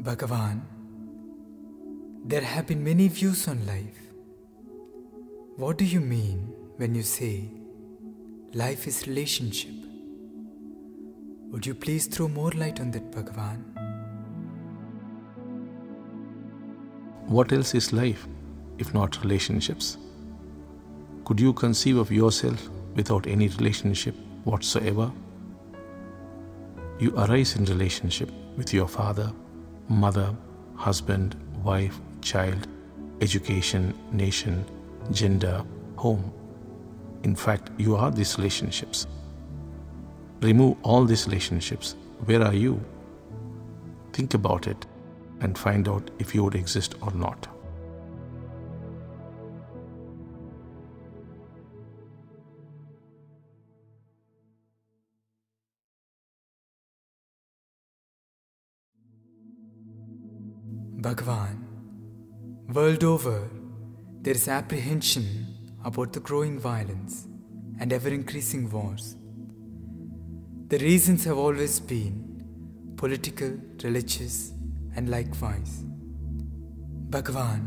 Bhagavan, there have been many views on life. What do you mean when you say life is relationship? Would you please throw more light on that, Bhagavan? What else is life if not relationships? Could you conceive of yourself without any relationship whatsoever? You arise in relationship with your father, mother, husband, wife, child, education, nation, gender, home. In fact, you are these relationships. Remove all these relationships. Where are you? Think about it and find out if you would exist or not. Bhagavan, world over, there is apprehension about the growing violence and ever-increasing wars. The reasons have always been political, religious, and likewise. Bhagavan,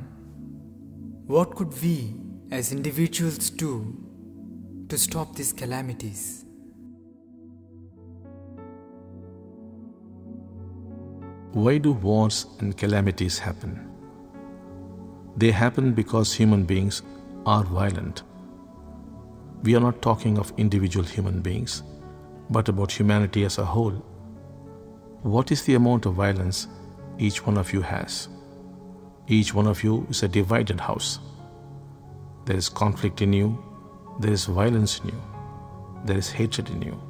what could we as individuals do to stop these calamities? Why do wars and calamities happen? They happen because human beings are violent. We are not talking of individual human beings, but about humanity as a whole. What is the amount of violence each one of you has? Each one of you is a divided house. There is conflict in you, there is violence in you, there is hatred in you.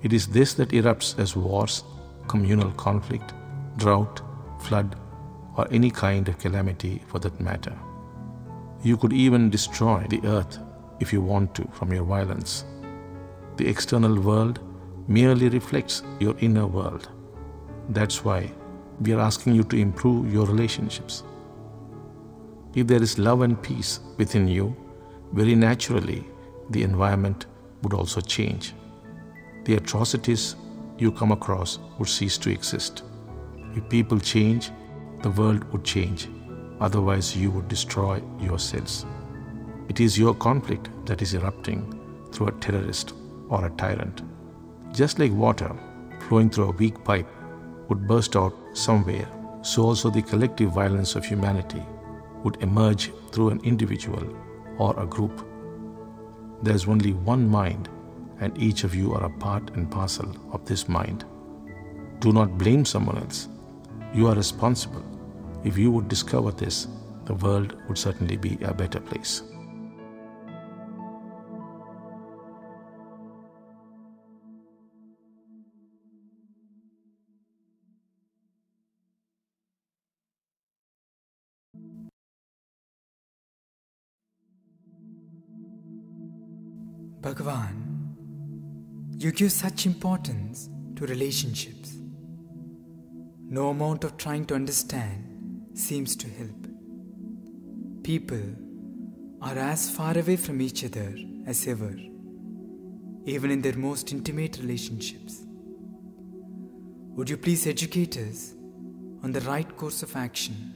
It is this that erupts as wars, communal conflict, drought, flood, or any kind of calamity for that matter. You could even destroy the earth if you want to from your violence. The external world merely reflects your inner world. That's why we are asking you to improve your relationships. If there is love and peace within you, very naturally the environment would also change. The atrocities you come across would cease to exist. If people change, the world would change. Otherwise, you would destroy yourselves. It is your conflict that is erupting through a terrorist or a tyrant. Just like water flowing through a weak pipe would burst out somewhere, so also the collective violence of humanity would emerge through an individual or a group. There is only one mind, and each of you are a part and parcel of this mind. Do not blame someone else. You are responsible. If you would discover this, the world would certainly be a better place. Bhagavan, you give such importance to relationships. No amount of trying to understand seems to help. People are as far away from each other as ever, even in their most intimate relationships. Would you please educate us on the right course of action?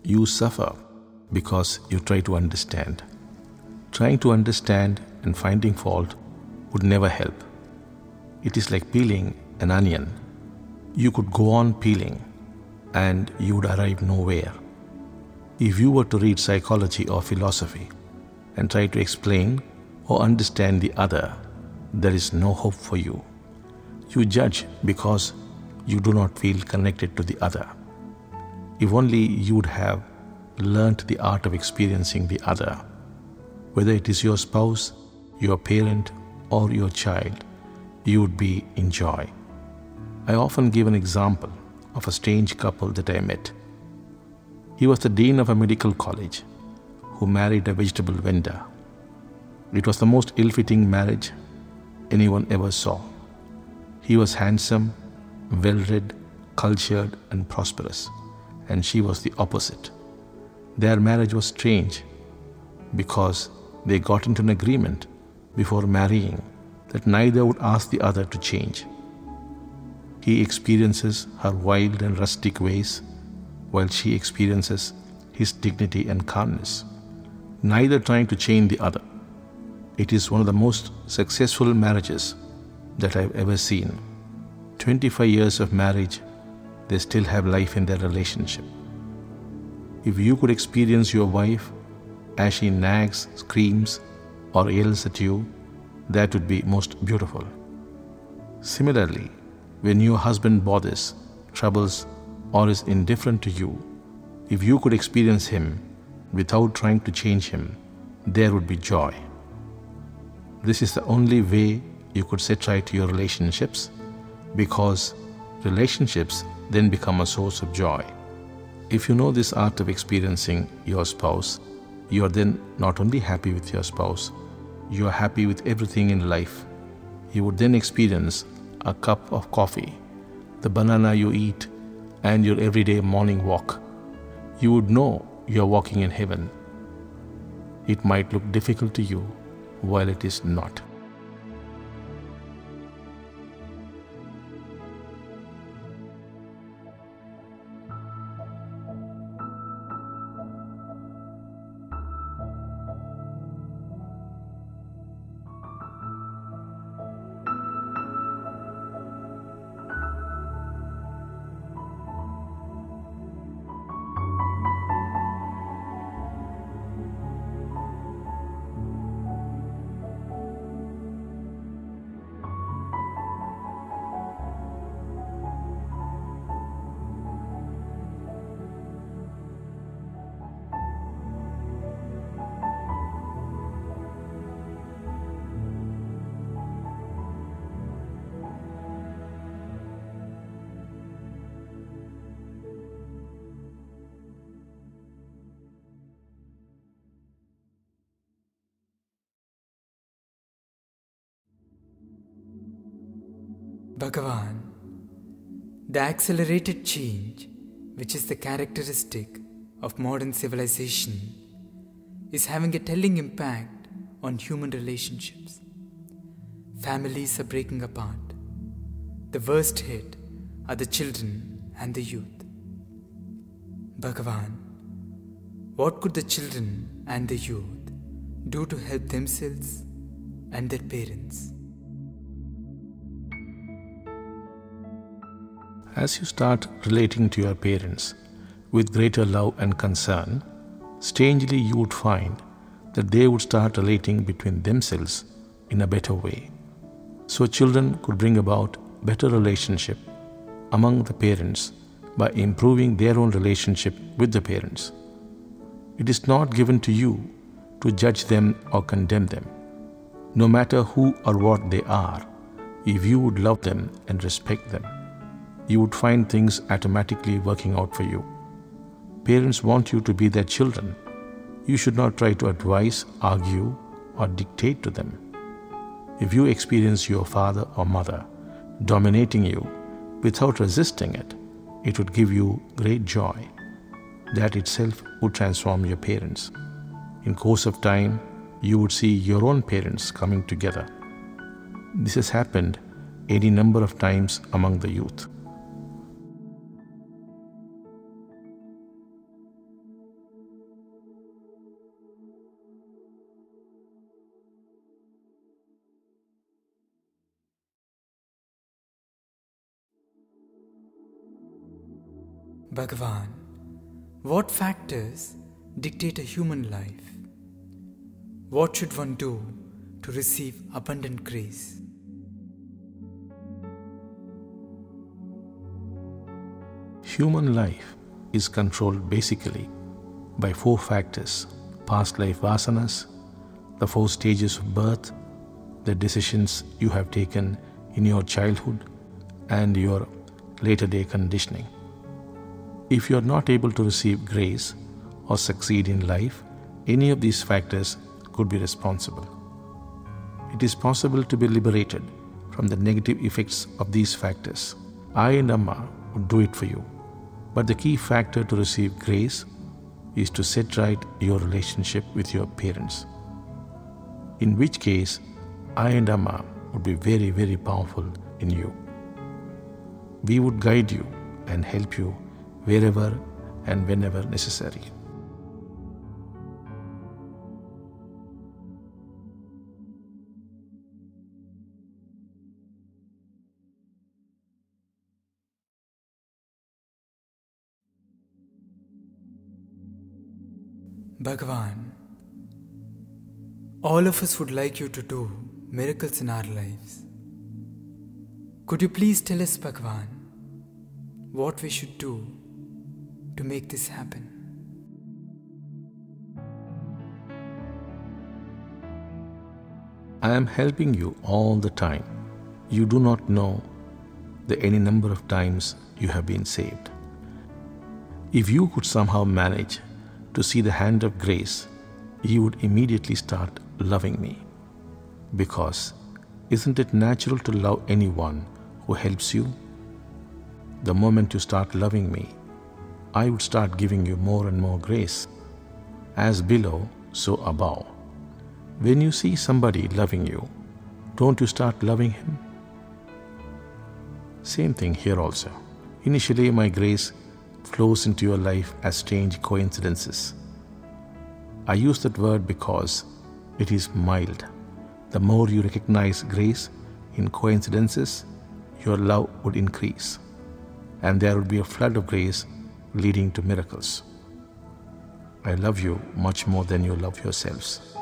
You suffer because you try to understand. Trying to understand and finding fault would never help. It is like peeling an onion. You could go on peeling and you would arrive nowhere. If you were to read psychology or philosophy and try to explain or understand the other, there is no hope for you. You judge because you do not feel connected to the other. If only you would have learnt the art of experiencing the other, whether it is your spouse, your parent, or your child, you would be in joy. I often give an example of a strange couple that I met. He was the dean of a medical college who married a vegetable vendor. It was the most ill-fitting marriage anyone ever saw. He was handsome, well-read, cultured, and prosperous, and she was the opposite. Their marriage was strange because they got into an agreement before marrying that neither would ask the other to change. He experiences her wild and rustic ways, while she experiences his dignity and calmness, neither trying to change the other. It is one of the most successful marriages that I've ever seen. 25 years of marriage, they still have life in their relationship. If you could experience your wife as she nags, screams, or yells at you, that would be most beautiful. Similarly, when your husband bothers, troubles, or is indifferent to you, if you could experience him without trying to change him, there would be joy. This is the only way you could set right your relationships, because relationships then become a source of joy. If you know this art of experiencing your spouse, you are then not only happy with your spouse, you are happy with everything in life. You would then experience a cup of coffee, the banana you eat, and your everyday morning walk. You would know you are walking in heaven. It might look difficult to you, while it is not. Bhagavan, the accelerated change, which is the characteristic of modern civilization, is having a telling impact on human relationships. Families are breaking apart. The worst hit are the children and the youth. Bhagavan, what could the children and the youth do to help themselves and their parents? As you start relating to your parents with greater love and concern, strangely you would find that they would start relating between themselves in a better way. So children could bring about better relationship among the parents by improving their own relationship with the parents. It is not given to you to judge them or condemn them. No matter who or what they are, if you would love them and respect them, you would find things automatically working out for you. Parents want you to be their children. You should not try to advise, argue, or dictate to them. If you experience your father or mother dominating you without resisting it, it would give you great joy. That itself would transform your parents. In course of time, you would see your own parents coming together. This has happened any number of times among the youth. Bhagavan, what factors dictate a human life? What should one do to receive abundant grace? Human life is controlled basically by 4 factors: past life vasanas, the 4 stages of birth, the decisions you have taken in your childhood, and your later day conditioning. If you are not able to receive grace or succeed in life, any of these factors could be responsible. It is possible to be liberated from the negative effects of these factors. I and Amma would do it for you. But the key factor to receive grace is to set right your relationship with your parents. In which case, I and Amma would be very, very powerful in you. We would guide you and help you wherever and whenever necessary. Bhagavan, all of us would like you to do miracles in our lives. Could you please tell us, Bhagavan, what we should do to make this happen? I am helping you all the time. You do not know any number of times you have been saved. If you could somehow manage to see the hand of grace, you would immediately start loving me. Because isn't it natural to love anyone who helps you? The moment you start loving me, I would start giving you more and more grace. As below, so above. When you see somebody loving you, don't you start loving him? Same thing here also. Initially, my grace flows into your life as strange coincidences. I use that word because it is mild. The more you recognize grace in coincidences, your love would increase, and there would be a flood of grace leading to miracles. I love you much more than you love yourselves.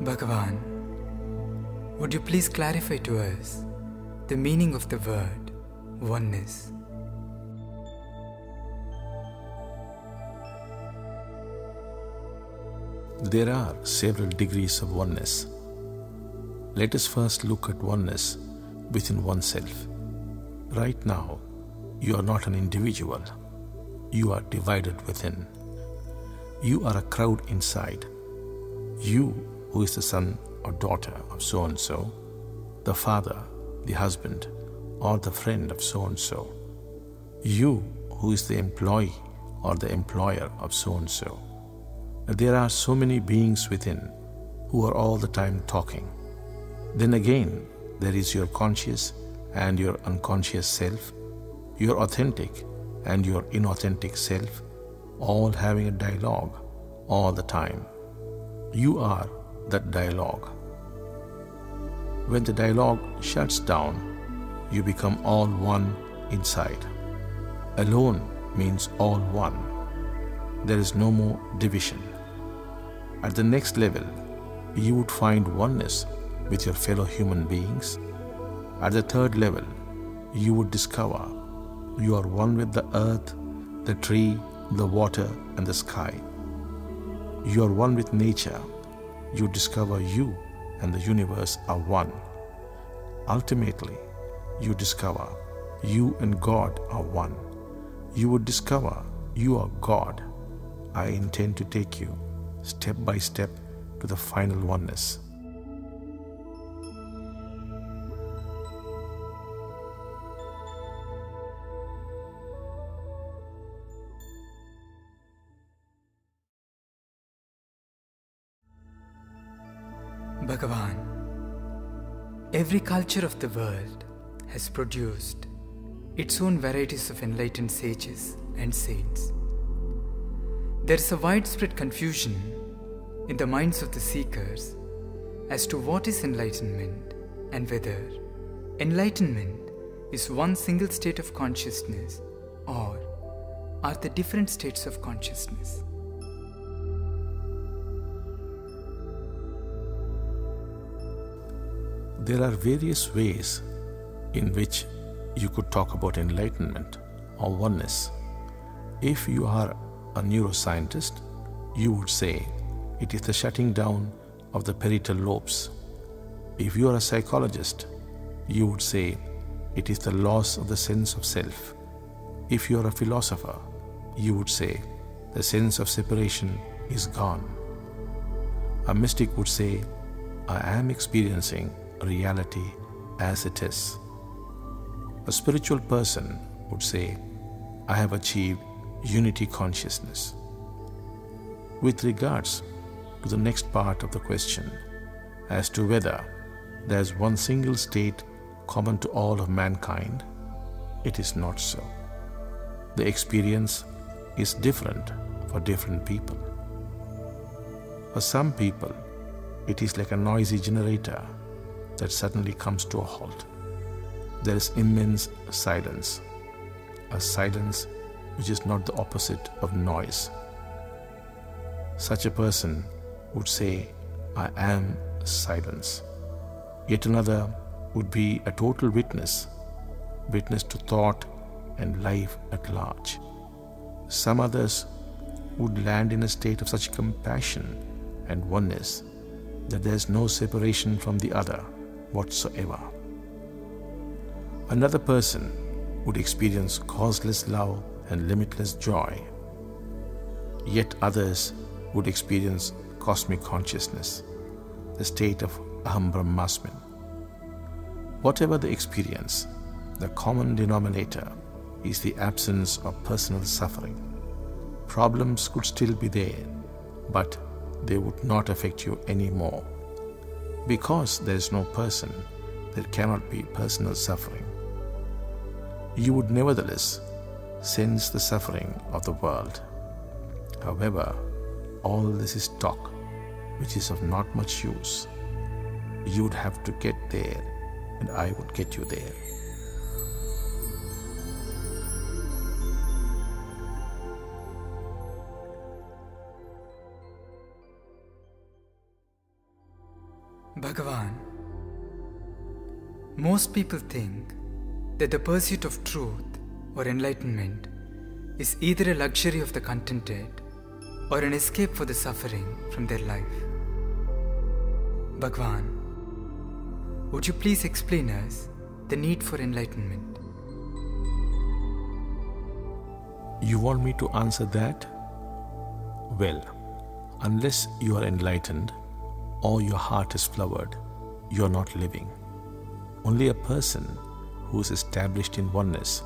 Bhagavan, would you please clarify to us the meaning of the word oneness? There are several degrees of oneness. Let us first look at oneness within oneself. Right now, you are not an individual. You are divided within. You are a crowd inside. You, who is the son or daughter of so-and-so, the father, the husband, or the friend of so-and-so. You, who is the employee or the employer of so-and-so. There are so many beings within who are all the time talking. Then again, there is your conscious and your unconscious self, your authentic and your inauthentic self, all having a dialogue all the time. You are that dialogue. When the dialogue shuts down, you become all one inside. Alone means all one. There is no more division. At the next level, you would find oneness with your fellow human beings. At the third level, you would discover you are one with the earth, the tree, the water, and the sky. You are one with nature. You discover you and the universe are one. Ultimately, you discover you and God are one. You would discover you are God. I intend to take you step by step to the final oneness. Bhagavan, every culture of the world has produced its own varieties of enlightened sages and saints. There is a widespread confusion in the minds of the seekers as to what is enlightenment and whether enlightenment is one single state of consciousness or are the different states of consciousness. There are various ways in which you could talk about enlightenment or oneness. If you are a neuroscientist, you would say it is the shutting down of the parietal lobes. If you are a psychologist, you would say it is the loss of the sense of self. If you are a philosopher, you would say the sense of separation is gone. A mystic would say, I am experiencing reality as it is. A spiritual person would say, I have achieved unity consciousness. With regards to the next part of the question, as to whether there is one single state common to all of mankind, it is not so. The experience is different for different people. For some people, it is like a noisy generator that suddenly comes to a halt. There is immense silence, a silence which is not the opposite of noise. Such a person would say, I am silence. Yet another would be a total witness to thought and life at large. Some others would land in a state of such compassion and oneness that there is no separation from the other whatsoever. Another person would experience causeless love and limitless joy. Yet others would experience cosmic consciousness, the state of Aham Brahmasmin. Whatever the experience, the common denominator is the absence of personal suffering. Problems could still be there, but they would not affect you anymore. Because there is no person, there cannot be personal suffering. You would nevertheless sense the suffering of the world. However, all this is talk, which is of not much use. You would have to get there, and I would get you there. Bhagavan, most people think that the pursuit of truth or enlightenment is either a luxury of the contented or an escape for the suffering from their life. Bhagavan, would you please explain us the need for enlightenment? You want me to answer that? Well, unless you are enlightened or your heart is flowered, you are not living. Only a person who is established in oneness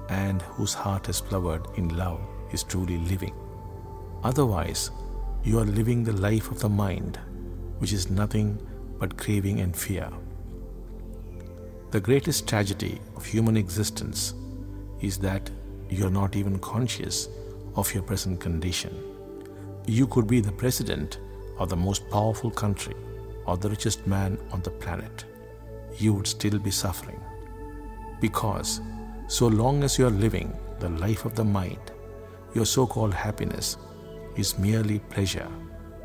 and whose heart is flowered in love is truly living. Otherwise, you are living the life of the mind, which is nothing but craving and fear. The greatest tragedy of human existence is that you are not even conscious of your present condition. You could be the president of the most powerful country or the richest man on the planet. You would still be suffering. Because so long as you are living the life of the mind, your so-called happiness is merely pleasure,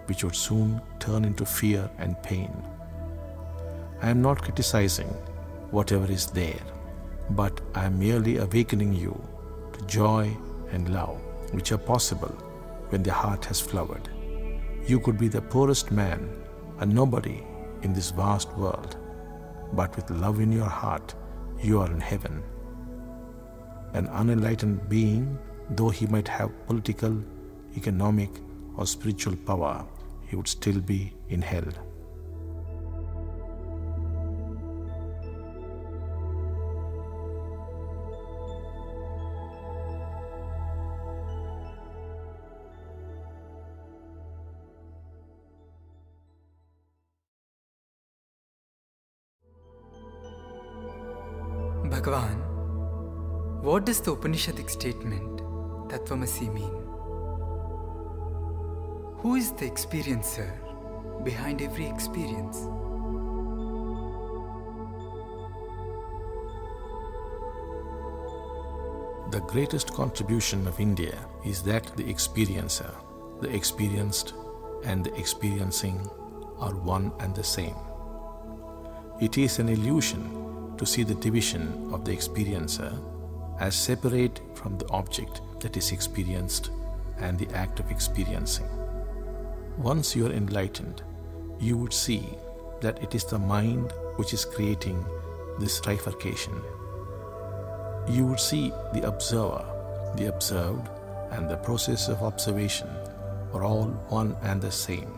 which would soon turn into fear and pain. I am not criticizing whatever is there, but I am merely awakening you to joy and love, which are possible when the heart has flowered. You could be the poorest man, a nobody in this vast world, but with love in your heart, you are in heaven. An unenlightened being, though he might have political, economic, or spiritual power, he would still be in hell. Bhagavan, what does the Upanishadic statement Tattvamasi mean? Who is the experiencer behind every experience? The greatest contribution of India is that the experiencer, the experienced, and the experiencing are one and the same. It is an illusion to see the division of the experiencer as separate from the object that is experienced and the act of experiencing. Once you are enlightened, you would see that it is the mind which is creating this trifurcation. You would see the observer, the observed, and the process of observation are all one and the same.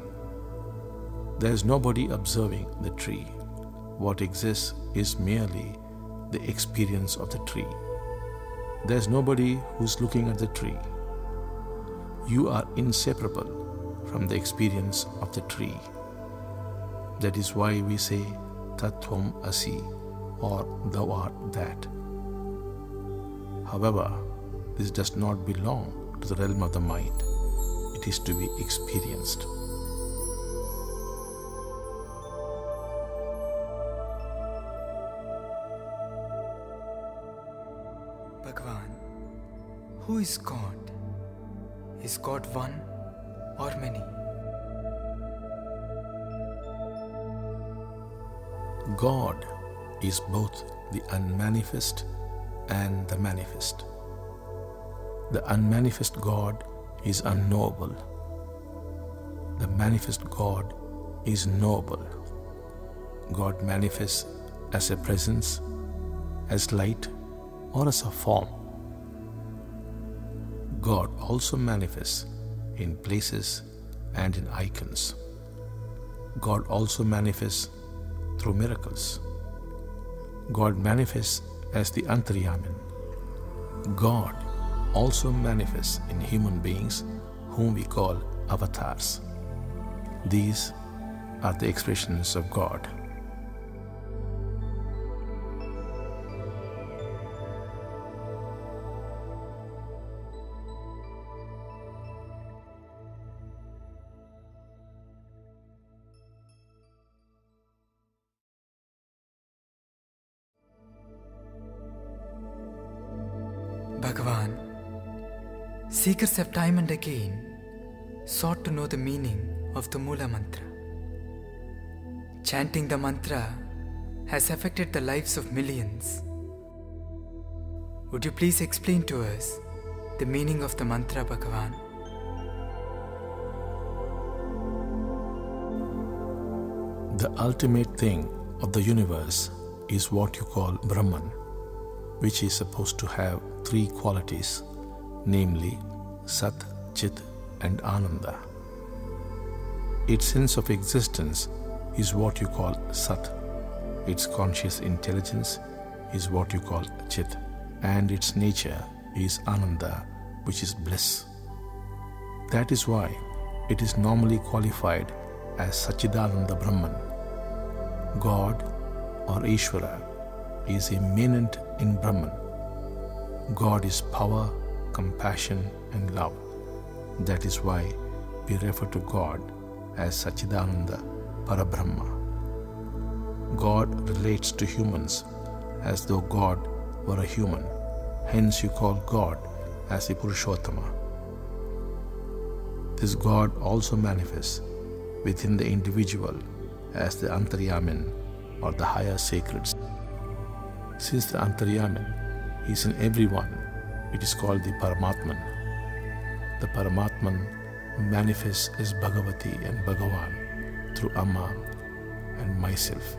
There is nobody observing the tree. What exists is merely the experience of the tree. There is nobody who is looking at the tree. You are inseparable from the experience of the tree. That is why we say Tattvam Asi, or thou art that. However, this does not belong to the realm of the mind. It is to be experienced. Bhagavan, who is God? Is God one or many? God is both the unmanifest and the manifest. The unmanifest God is unknowable. The manifest God is knowable. God manifests as a presence, as light, or as a form. God also manifests in places and in icons. God also manifests through miracles. God manifests as the Antaryamin. God also manifests in human beings whom we call avatars. These are the expressions of God. Bhagavan, seekers have time and again sought to know the meaning of the Mula Mantra. Chanting the mantra has affected the lives of millions. Would you please explain to us the meaning of the mantra, Bhagavan? The ultimate thing of the universe is what you call Brahman, which is supposed to have three qualities, namely Sat, Chit and Ananda. Its sense of existence is what you call Sat, its conscious intelligence is what you call Chit, and its nature is Ananda, which is bliss. That is why it is normally qualified as Sachidananda Brahman. God or Ishvara is immanent in Brahman. God is power, compassion and love. That is why we refer to God as Sachidananda Parabrahma. God relates to humans as though God were a human. Hence you call God as the Purushottama. This God also manifests within the individual as the Antaryamin or the higher sacreds. Since the Antaryamin is in everyone, it is called the Paramatman. The Paramatman manifests as Bhagavati and Bhagavan through Amma and myself.